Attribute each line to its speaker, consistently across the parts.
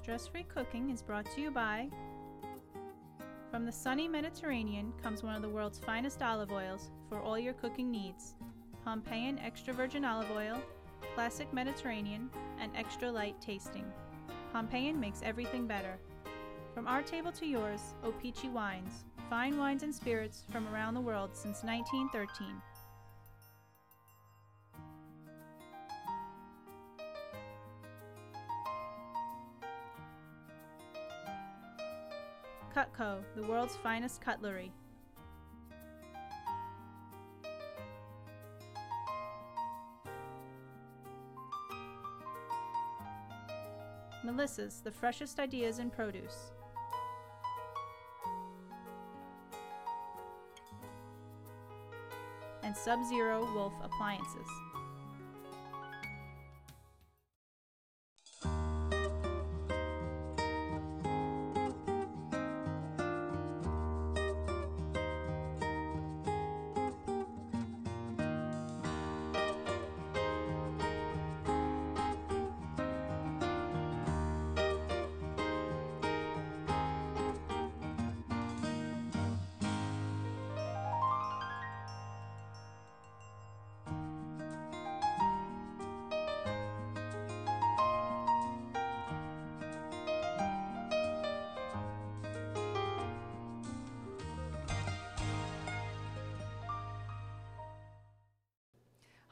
Speaker 1: Stress-Free Cooking is brought to you by... From the sunny Mediterranean comes one of the world's finest olive oils for all your cooking needs. Pompeian extra virgin olive oil, classic Mediterranean, and extra light tasting. Pompeian makes everything better. From our table to yours, O-Pee-Chee Wines, fine wines and spirits from around the world since 1913. Cutco, the world's finest cutlery. Melissa's, the freshest ideas in produce. And Sub-Zero Wolf Appliances.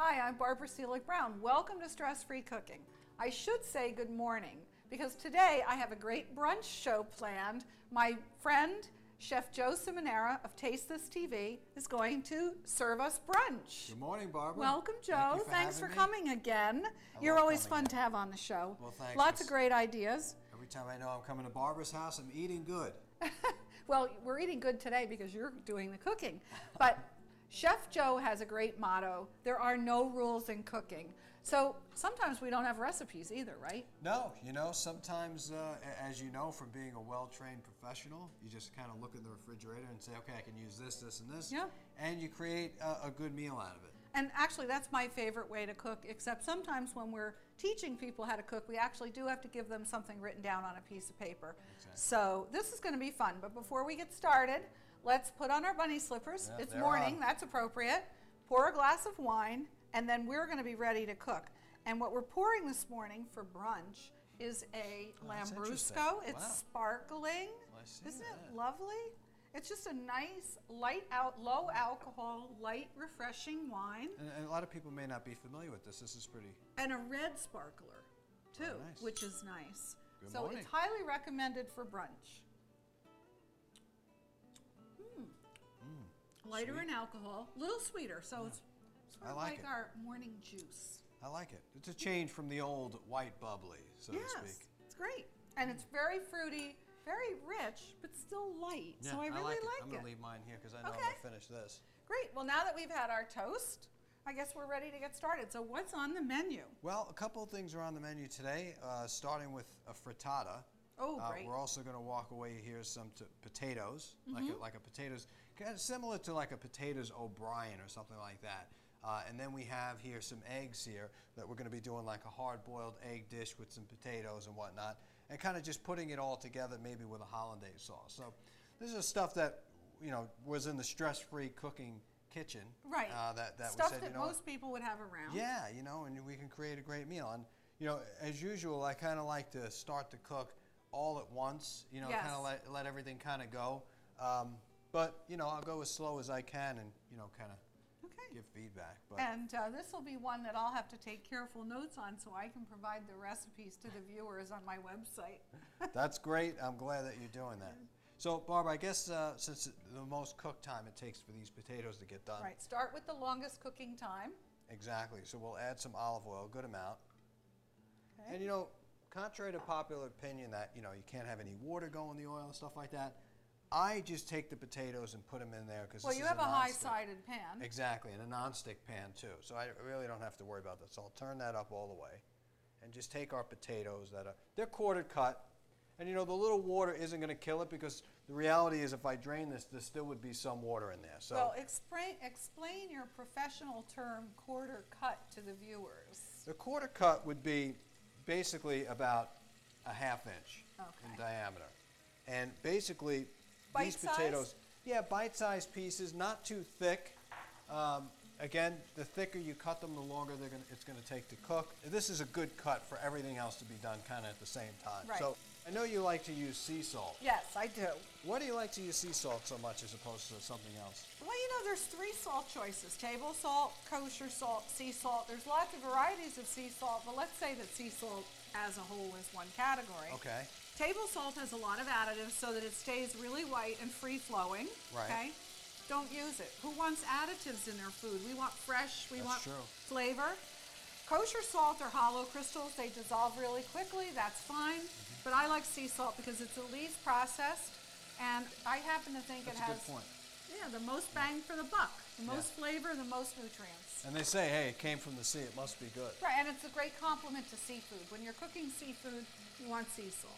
Speaker 2: Hi, I'm Barbara Seelig-Brown. Welcome to Stress-Free Cooking. I should say good morning because today I have a great brunch show planned. My friend, Chef Joe Simonera of Taste This TV is going to serve us brunch.
Speaker 3: Good morning, Barbara.
Speaker 2: Welcome, Joe. Thanks for coming again. You're always fun to have on the show.
Speaker 3: Well, thanks.
Speaker 2: Lots of great ideas.
Speaker 3: Every time I know I'm coming to Barbara's house, I'm eating good.
Speaker 2: Well, we're eating good today because you're doing the cooking. But Chef Joe has a great motto: there are no rules in cooking. So sometimes we don't have recipes either, right?
Speaker 3: No, sometimes, as you know from being a well-trained professional, you just kind of look in the refrigerator and say, okay, I can use this, this, and this.
Speaker 2: Yeah.
Speaker 3: And you create a good meal out of it.
Speaker 2: And actually, that's my favorite way to cook, except sometimes when we're teaching people how to cook, we actually do have to give them something written down on a piece of paper. Exactly. So this is going to be fun. But before we get started, let's put on our bunny slippers.
Speaker 3: Yeah,
Speaker 2: it's morning, that's appropriate. Pour a glass of wine, and then we're going to be ready to cook. And what we're pouring this morning for brunch is a Lambrusco. It's sparkling.
Speaker 3: Well,
Speaker 2: Isn't it lovely? It's just a nice, low alcohol, light, refreshing wine.
Speaker 3: And a lot of people may not be familiar with this. This is pretty.
Speaker 2: And a red sparkler, too,
Speaker 3: nice.
Speaker 2: Which is nice.
Speaker 3: Good
Speaker 2: so
Speaker 3: morning.
Speaker 2: it's highly recommended for brunch. Lighter
Speaker 3: Sweet.
Speaker 2: in alcohol, a little sweeter, so it's sort of like
Speaker 3: it.
Speaker 2: our morning juice.
Speaker 3: I like it. It's a change from the old white bubbly, so to speak.
Speaker 2: Yes, it's great. And it's very fruity, very rich, but still light.
Speaker 3: Yeah,
Speaker 2: so I really like it.
Speaker 3: I'm going to leave mine here because I know I'm
Speaker 2: Okay.
Speaker 3: going to finish this.
Speaker 2: Great. Well, now that we've had our toast, I guess we're ready to get started. So what's on the menu?
Speaker 3: Well, a couple of things are on the menu today, starting with a frittata.
Speaker 2: Oh, great.
Speaker 3: We're also going to walk away here some potatoes, like a potatoes, kind of similar to like a potatoes O'Brien or something like that. And then we have here some eggs here that we're going to be doing like a hard-boiled egg dish with some potatoes and whatnot, and kind of just putting it all together maybe with a hollandaise sauce. So this is stuff that was in the stress-free cooking kitchen.
Speaker 2: Right.
Speaker 3: That
Speaker 2: Stuff
Speaker 3: we said,
Speaker 2: that most people would have around.
Speaker 3: Yeah, and we can create a great meal. And as usual, I kind of like to start to cook all at once,
Speaker 2: Yes.
Speaker 3: kind of let everything kind of go. But, I'll go as slow as I can and, kind of give feedback. But
Speaker 2: And this will be one that I'll have to take careful notes on so I can provide the recipes to the viewers on my website.
Speaker 3: That's great. I'm glad that you're doing that. So, Barbara, I guess since the most cook time it takes for these potatoes to get done.
Speaker 2: Right. Start with the longest cooking time.
Speaker 3: Exactly. So we'll add some olive oil, a good amount.
Speaker 2: Okay.
Speaker 3: And, contrary to popular opinion that, you can't have any water go in the oil and stuff like that, I just take the potatoes and put them in there because
Speaker 2: Well, you have a high-sided pan.
Speaker 3: Exactly, and a non-stick pan too. So I really don't have to worry about that. So I'll turn that up all the way and just take our potatoes they're quarter cut. And the little water isn't going to kill it because the reality is if I drain this, there still would be some water in there. So
Speaker 2: Well, explain your professional term quarter cut to the viewers.
Speaker 3: the quarter cut would be basically about a ½ inch in
Speaker 2: Okay.
Speaker 3: diameter. And basically, these
Speaker 2: Bite-sized?
Speaker 3: potatoes, yeah, bite-sized pieces, not too thick. Again, the thicker you cut them, the longer it's going to take to cook. This is a good cut for everything else to be done kind of at the same time.
Speaker 2: Right.
Speaker 3: So I know you like to use sea salt.
Speaker 2: Yes, I do.
Speaker 3: Why do you like to use sea salt so much as opposed to something else?
Speaker 2: Well, there's 3 salt choices: table salt, kosher salt, sea salt. There's lots of varieties of sea salt, but let's say that sea salt as a whole is one category.
Speaker 3: Okay.
Speaker 2: Table salt has a lot of additives so that it stays really white and free-flowing.
Speaker 3: Right.
Speaker 2: Okay? Don't use it. Who wants additives in their food? We want fresh, we
Speaker 3: That's
Speaker 2: want
Speaker 3: true.
Speaker 2: flavor. Kosher salt are hollow crystals. They dissolve really quickly. That's fine. But I like sea salt because it's the least processed, and I happen to think
Speaker 3: That's
Speaker 2: it
Speaker 3: a
Speaker 2: has
Speaker 3: good point.
Speaker 2: the most bang for the buck, the
Speaker 3: Yeah.
Speaker 2: most flavor, the most nutrients.
Speaker 3: And they say, hey, it came from the sea, it must be good.
Speaker 2: Right, and it's a great complement to seafood. When you're cooking seafood, you want sea salt.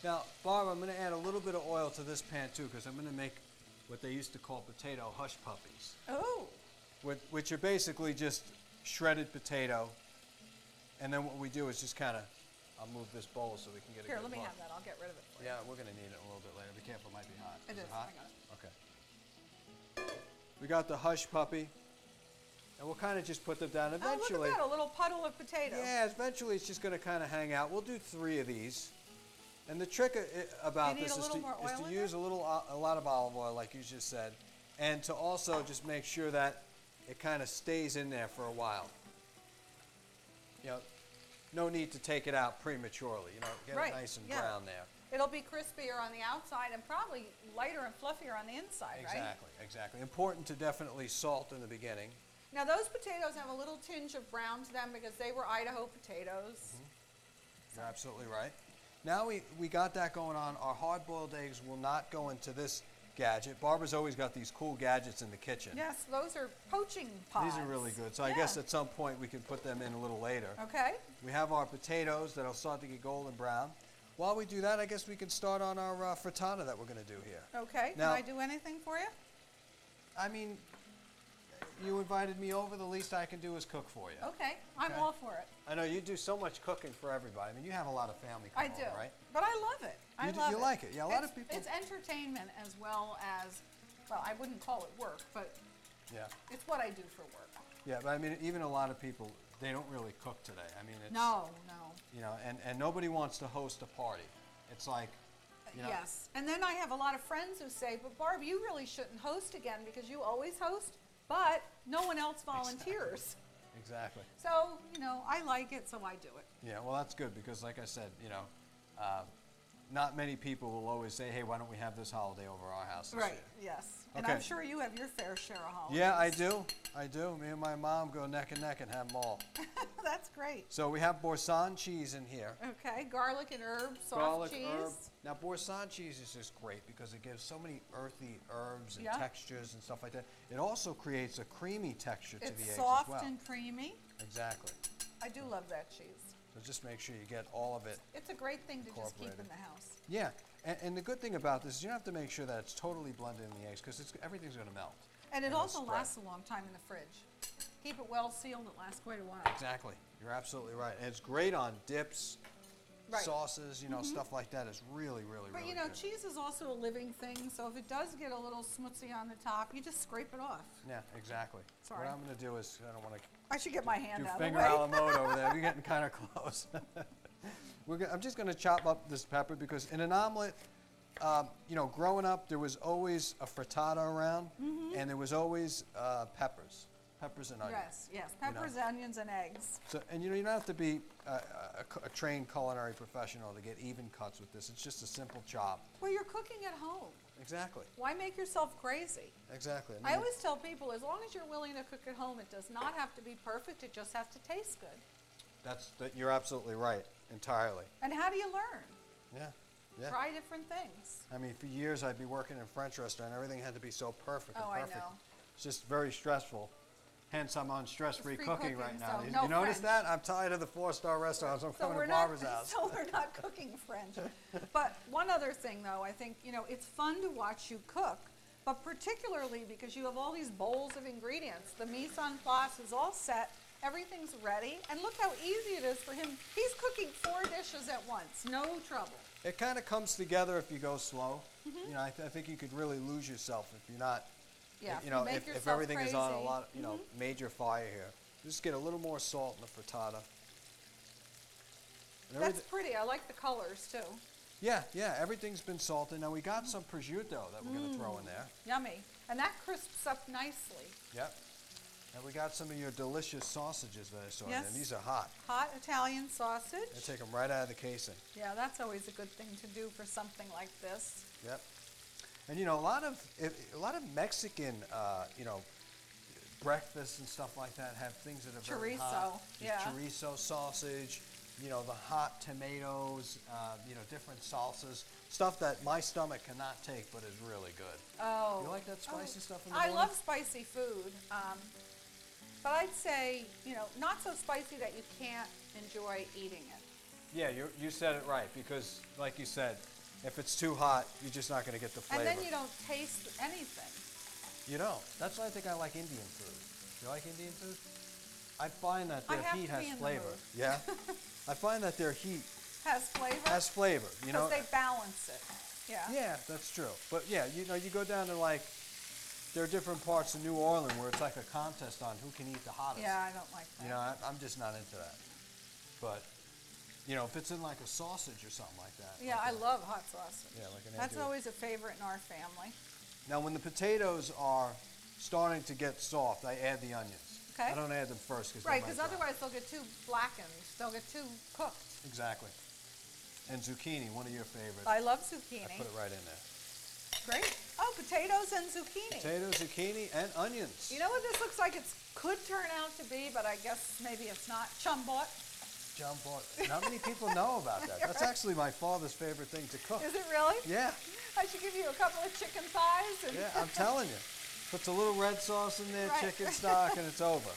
Speaker 3: Now, Barb, I'm going to add a little bit of oil to this pan too, because I'm going to make what they used to call potato hush puppies,
Speaker 2: Oh,
Speaker 3: which are basically just shredded potato. And then what we do is just kind of, I'll move this bowl so we can get a
Speaker 2: here,
Speaker 3: good
Speaker 2: let me
Speaker 3: look.
Speaker 2: have that. I'll get rid of it for you.
Speaker 3: Yeah, we're going to need it a little bit later. Be careful, it might be hot.
Speaker 2: It
Speaker 3: Is
Speaker 2: is.
Speaker 3: it hot?
Speaker 2: I got it.
Speaker 3: Okay. We got the hush puppy, and we'll kind of just put them down.
Speaker 2: Oh, look
Speaker 3: Eventually,
Speaker 2: at that, a little puddle of potato.
Speaker 3: yeah, eventually it's just going to kind of hang out. We'll do 3 of these. And the trick about
Speaker 2: You need
Speaker 3: this
Speaker 2: a
Speaker 3: is
Speaker 2: little more
Speaker 3: is
Speaker 2: oil
Speaker 3: to
Speaker 2: in
Speaker 3: use a lot of olive oil, like you just said, and to also just make sure that it kind of stays in there for a while. You know, no need to take it out prematurely. You know, get
Speaker 2: Right,
Speaker 3: it nice and
Speaker 2: yeah.
Speaker 3: brown there.
Speaker 2: It'll be crispier on the outside and probably lighter and fluffier on the inside, right?
Speaker 3: Exactly, exactly. Important to definitely salt in the beginning.
Speaker 2: Now those potatoes have a little tinge of brown to them because they were Idaho potatoes.
Speaker 3: You're absolutely right. Now we got that going on. Our hard-boiled eggs will not go into this gadget. Barbara's always got these cool gadgets in the kitchen.
Speaker 2: Yes, those are poaching pods.
Speaker 3: These are really good. So I
Speaker 2: Yeah.
Speaker 3: guess at some point we can put them in a little later.
Speaker 2: Okay.
Speaker 3: We have our potatoes that'll start to get golden brown. While we do that, I guess we can start on our frittata that we're going to do here.
Speaker 2: Okay.
Speaker 3: Now-
Speaker 2: Can I do anything for you?
Speaker 3: I mean, you invited me over. The least I can do is cook for you.
Speaker 2: Okay. I'm
Speaker 3: Okay.
Speaker 2: all for it.
Speaker 3: I know you do so much cooking for everybody. I mean, you have a lot of family
Speaker 2: I
Speaker 3: come
Speaker 2: do.
Speaker 3: over, right?
Speaker 2: But I love it. I
Speaker 3: You do-
Speaker 2: love
Speaker 3: you
Speaker 2: it.
Speaker 3: like it. Yeah, a lot of
Speaker 2: It's-
Speaker 3: people-
Speaker 2: It's entertainment as well as, well, I wouldn't call it work, but
Speaker 3: Yeah.
Speaker 2: it's what I do for work.
Speaker 3: Yeah, but I mean, even a lot of people, they don't really cook today. I mean, it's,
Speaker 2: No.
Speaker 3: you know, and nobody wants to host a party. It's like, you know,
Speaker 2: Yes. And then I have a lot of friends who say, but Barb, you really shouldn't host again because you always host, but no one else volunteers.
Speaker 3: Exactly.
Speaker 2: So, I like it, so I do it.
Speaker 3: Yeah, well, that's good because, like I said, not many people will always say, hey, why don't we have this holiday over our house this year?
Speaker 2: Yes. And
Speaker 3: Okay.
Speaker 2: I'm sure you have your fair share of holidays.
Speaker 3: Yeah, I do. I do. Me and my mom go neck and neck and have them all.
Speaker 2: That's great.
Speaker 3: So we have Boursin cheese in here.
Speaker 2: Okay, garlic and herb, soft
Speaker 3: Garlic,
Speaker 2: cheese.
Speaker 3: herb. Now, Boursin cheese is just great because it gives so many earthy herbs and
Speaker 2: Yeah.
Speaker 3: textures and stuff like that. It also creates a creamy texture to the
Speaker 2: It's
Speaker 3: eggs
Speaker 2: soft
Speaker 3: as well.
Speaker 2: and creamy.
Speaker 3: Exactly.
Speaker 2: I do love that cheese.
Speaker 3: So just make sure you get all of it.
Speaker 2: It's a great thing to just keep
Speaker 3: Incorporated.
Speaker 2: in the house.
Speaker 3: Yeah, and the good thing about this is you don't have to make sure that it's totally blended in the eggs because everything's going to melt.
Speaker 2: And it
Speaker 3: it'll
Speaker 2: also
Speaker 3: spread.
Speaker 2: lasts a long time in the fridge. Keep it well sealed, it lasts quite a while.
Speaker 3: Exactly. You're absolutely right. And it's great on dips,
Speaker 2: Right.
Speaker 3: sauces, stuff like that is really, really,
Speaker 2: But
Speaker 3: really good.
Speaker 2: cheese is also a living thing, so if it does get a little smutsy on the top, you just scrape it off.
Speaker 3: Yeah, exactly.
Speaker 2: Sorry.
Speaker 3: What I'm going to do is, I don't want to
Speaker 2: I should get my hand
Speaker 3: do
Speaker 2: out of the
Speaker 3: finger
Speaker 2: way.
Speaker 3: a la mode over there. We're getting kind of close. I'm just going to chop up this pepper because in an omelet, growing up, there was always a frittata around, and there was always peppers and onions.
Speaker 2: Yes, peppers, onions, and eggs.
Speaker 3: So, and you don't have to be a trained culinary professional to get even cuts with this. It's just a simple chop.
Speaker 2: Well, you're cooking at home.
Speaker 3: Exactly.
Speaker 2: Why make yourself crazy?
Speaker 3: Exactly. And
Speaker 2: I
Speaker 3: then
Speaker 2: always tell people, as long as you're willing to cook at home, it does not have to be perfect, it just has to taste good.
Speaker 3: you're absolutely right, entirely.
Speaker 2: And how do you learn?
Speaker 3: Yeah. Yeah.
Speaker 2: Try different things.
Speaker 3: I mean, for years I'd be working in a French restaurant. Everything had to be so perfect and
Speaker 2: Oh, I
Speaker 3: perfect.
Speaker 2: know.
Speaker 3: It's just very stressful. Hence, I'm on stress-free
Speaker 2: Free
Speaker 3: cooking
Speaker 2: cooking,
Speaker 3: right now.
Speaker 2: so
Speaker 3: You,
Speaker 2: no
Speaker 3: you notice
Speaker 2: French.
Speaker 3: that? I'm tired of the 4-star restaurants. I'm
Speaker 2: So
Speaker 3: coming
Speaker 2: we're
Speaker 3: to
Speaker 2: not,
Speaker 3: Barbara's house.
Speaker 2: so we're not cooking French. But one other thing, though, I think, it's fun to watch you cook, but particularly because you have all these bowls of ingredients. The mise en place is all set, Everything's ready. And look how easy it is for him. He's cooking 4 dishes at once. No trouble.
Speaker 3: It kind of comes together if you go slow. You know, I think you could really lose yourself if you're not,
Speaker 2: Yeah,
Speaker 3: you know,
Speaker 2: make
Speaker 3: if
Speaker 2: yourself
Speaker 3: everything is on a
Speaker 2: crazy.
Speaker 3: lot, you know, major fire here. Just get a little more salt in the frittata. And
Speaker 2: That's pretty. I like the colors too.
Speaker 3: yeah, everything's been salted. Now we got some prosciutto that we're going to throw in there.
Speaker 2: Yummy. And that crisps up nicely.
Speaker 3: Yep. And we got some of your delicious sausages that I saw in
Speaker 2: Yes.
Speaker 3: there. These are hot.
Speaker 2: Hot Italian sausage.
Speaker 3: I take them right out of the casing.
Speaker 2: Yeah, that's always a good thing to do for something like this.
Speaker 3: Yep. And you know, a lot of Mexican, you know, breakfasts and stuff like that have things that are very hot.
Speaker 2: Chorizo, yeah.
Speaker 3: Chorizo sausage, you know, the hot tomatoes, you know, different salsas, stuff that my stomach cannot take but is really good.
Speaker 2: Oh.
Speaker 3: You like that spicy stuff in the
Speaker 2: I
Speaker 3: morning?
Speaker 2: love spicy food. But I'd say, you know, not so spicy that you can't enjoy eating it.
Speaker 3: Yeah, you said it right, because like you said, if it's too hot, you're just not going to get the flavor.
Speaker 2: And then you don't taste anything.
Speaker 3: You don't. That's why I think I like Indian food. You like Indian food? I find that
Speaker 2: I
Speaker 3: their
Speaker 2: have
Speaker 3: heat
Speaker 2: to
Speaker 3: has
Speaker 2: be in the
Speaker 3: flavor.
Speaker 2: mood.
Speaker 3: Yeah? I find that their heat
Speaker 2: Has flavor?
Speaker 3: has flavor, you know?
Speaker 2: Because they balance it. Yeah.
Speaker 3: Yeah, that's true. But yeah, you know, you go down to like, there are different parts of New Orleans where it's like a contest on who can eat the hottest.
Speaker 2: Yeah, I don't like that.
Speaker 3: You know, I'm just not into that. But, you know, if it's in like a sausage or something like that.
Speaker 2: Yeah,
Speaker 3: like
Speaker 2: I love hot sausage.
Speaker 3: Yeah, like an
Speaker 2: That's
Speaker 3: andouille.
Speaker 2: always a favorite in our family.
Speaker 3: Now, when the potatoes are starting to get soft, I add the onions.
Speaker 2: Okay.
Speaker 3: I don't add them first because
Speaker 2: Right, because otherwise they'll get too blackened. They'll get too cooked.
Speaker 3: Exactly. And zucchini, one of your favorites.
Speaker 2: I love zucchini.
Speaker 3: I put it right in there.
Speaker 2: Great. Oh, potatoes and zucchini.
Speaker 3: Potatoes, zucchini, and onions.
Speaker 2: You know what this looks like? It could turn out to be, but I guess maybe it's not. Chumbot.
Speaker 3: Jumbo. Not many people know about that. That's actually my father's favorite thing to cook.
Speaker 2: Is it really?
Speaker 3: Yeah,
Speaker 2: I should give you a couple of chicken thighs. And
Speaker 3: yeah, I'm telling you. Puts a little red sauce in there,
Speaker 2: Right.
Speaker 3: chicken stock, and it's over.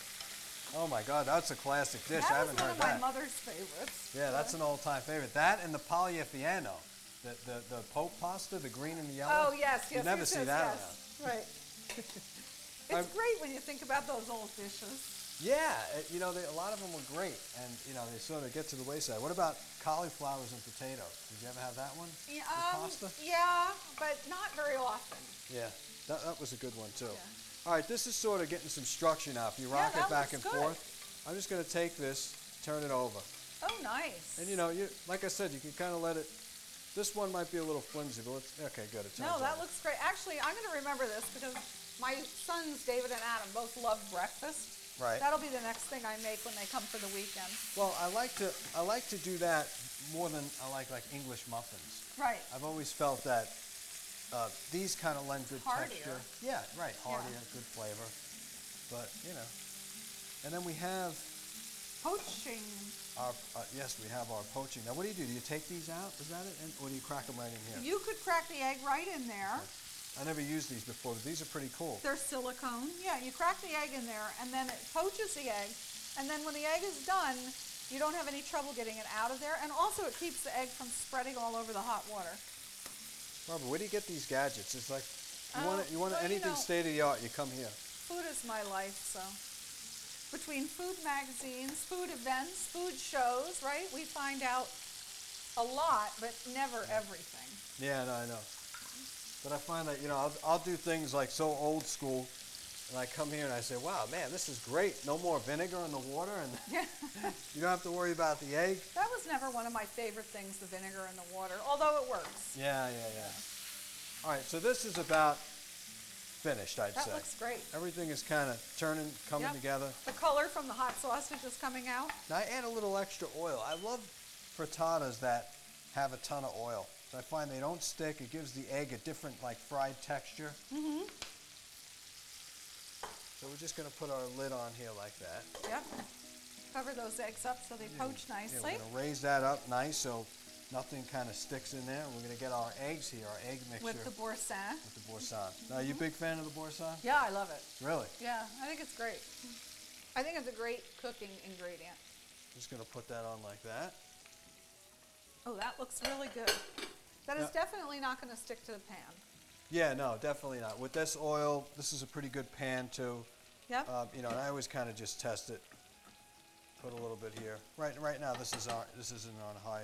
Speaker 3: Oh my God, that's a classic dish. I
Speaker 2: That was
Speaker 3: haven't
Speaker 2: one
Speaker 3: heard
Speaker 2: of my
Speaker 3: that.
Speaker 2: mother's favorites.
Speaker 3: Yeah, that's an all-time favorite. That and the pagliafiano, the Pope pasta, the green and the yellow.
Speaker 2: Oh, yes, yes,
Speaker 3: You never
Speaker 2: yes,
Speaker 3: see
Speaker 2: yes,
Speaker 3: that
Speaker 2: yes. Right.
Speaker 3: I'm-
Speaker 2: It's great when you think about those old dishes.
Speaker 3: Yeah, you know, a lot of them were great, and you know, they sort of get to the wayside. What about cauliflowers and potatoes? Did you ever have that one?
Speaker 2: Yeah,
Speaker 3: With pasta?
Speaker 2: yeah, but not very often.
Speaker 3: Yeah, that was a good one too.
Speaker 2: Yeah.
Speaker 3: All right, this is sort of getting some structure now. If you
Speaker 2: Yeah,
Speaker 3: rock it
Speaker 2: that
Speaker 3: back and
Speaker 2: looks good.
Speaker 3: forth, I'm just going to take this, turn it over,
Speaker 2: Oh, nice.
Speaker 3: and you know, like I said, you can kind of let it. This one might be a little flimsy, but okay, good. It turns
Speaker 2: No, that
Speaker 3: over.
Speaker 2: looks great. Actually, I'm going to remember this because my sons, David and Adam, both love breakfast.
Speaker 3: Right.
Speaker 2: That'll be the next thing I make when they come for the weekend.
Speaker 3: Well, I like to do that more than I like English muffins.
Speaker 2: Right.
Speaker 3: I've always felt that these kind of lend good
Speaker 2: Heartier.
Speaker 3: texture. Yeah, right. Heartier, good flavor. But you know, and then we have
Speaker 2: Poaching.
Speaker 3: our yes, we have our poaching. Now, what do? Do you take these out? Is that it? Or do you crack them right in here?
Speaker 2: You could crack the egg right in there.
Speaker 3: I never used these before, but these are pretty cool.
Speaker 2: They're silicone. Yeah, you crack the egg in there, and then it poaches the egg. And then when the egg is done, you don't have any trouble getting it out of there. And also, it keeps the egg from spreading all over the hot water.
Speaker 3: Barbara, where do you get these gadgets? It's like you want
Speaker 2: well,
Speaker 3: anything state of the art, you come here.
Speaker 2: Food is my life, so. Between food magazines, food events, food shows, right? We find out a lot, but never everything.
Speaker 3: Yeah, no, I know. But I find that, you know, I'll do things like so old school, and I come here and I say, wow, man, this is great. No more vinegar in the water, and
Speaker 2: Yeah.
Speaker 3: you don't have to worry about the egg.
Speaker 2: That was never one of my favorite things, the vinegar in the water, although it works.
Speaker 3: Yeah. All right, so this is about finished, I'd
Speaker 2: That
Speaker 3: say.
Speaker 2: looks great.
Speaker 3: Everything is kind of coming
Speaker 2: Yep.
Speaker 3: together.
Speaker 2: The color from the hot sausage is coming out.
Speaker 3: Now, I add a little extra oil. I love frittatas that have a ton of oil. So I find they don't stick. It gives the egg a different, like, fried texture. Mm-hmm. So we're just going to put our lid on here like that.
Speaker 2: Yep. Cover those eggs up so they poach
Speaker 3: Yeah,
Speaker 2: nicely.
Speaker 3: we're going to raise that up nice so nothing kind of sticks in there. We're going to get our eggs here, our egg mixture
Speaker 2: With the boursin.
Speaker 3: with the boursin. Now, are you a big fan of the boursin?
Speaker 2: Yeah, I love it.
Speaker 3: Really?
Speaker 2: Yeah, I think it's great. I think it's a great cooking ingredient.
Speaker 3: Just going to put that on like that.
Speaker 2: Oh, that looks really good. That is
Speaker 3: Yeah.
Speaker 2: definitely not going to stick to the pan.
Speaker 3: Yeah, no, definitely not. With this oil, this is a pretty good pan too.
Speaker 2: Yep.
Speaker 3: You know, and I always kind of just test it. put a little bit here. Right now this isn't on high.